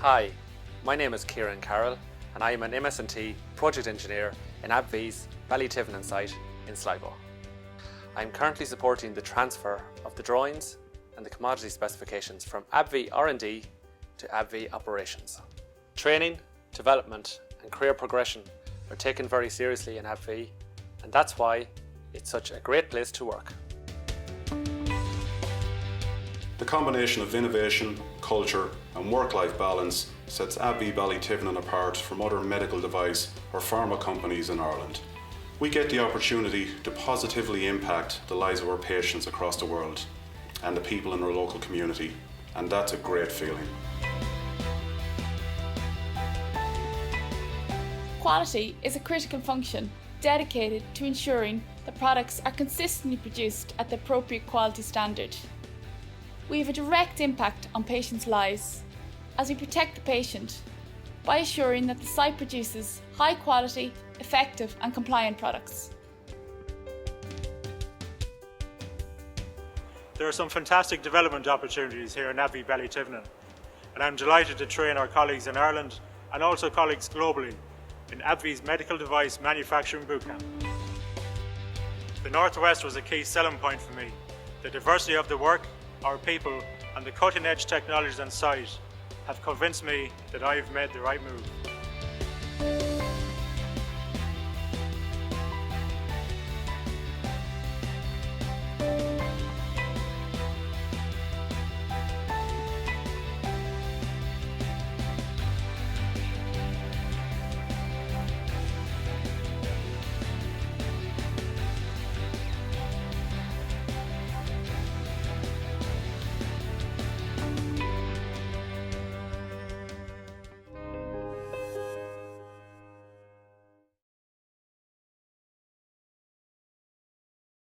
Hi, my name is Kieran Carroll and I am an MS&T project engineer in AbbVie's Ballytivnan site in Sligo. I am currently supporting the transfer of the drawings and the commodity specifications from AbbVie R&D to AbbVie operations. Training, development and career progression are taken very seriously in AbbVie, and that's why it's such a great place to work. The combination of innovation, culture and work-life balance sets AbbVie Ballytivnan apart from other medical device or pharma companies in Ireland. We get the opportunity to positively impact the lives of our patients across the world and the people in our local community, and that's a great feeling. Quality is a critical function dedicated to ensuring that products are consistently produced at the appropriate quality standard. We have a direct impact on patients' lives as we protect the patient by assuring that the site produces high quality, effective and compliant products. There are some fantastic development opportunities here in AbbVie Ballytivnan, and I'm delighted to train our colleagues in Ireland and also colleagues globally in AbbVie's Medical Device Manufacturing Bootcamp. The Northwest was a key selling point for me. The diversity of the work, our people and the cutting-edge technologies on site have convinced me that I've made the right move.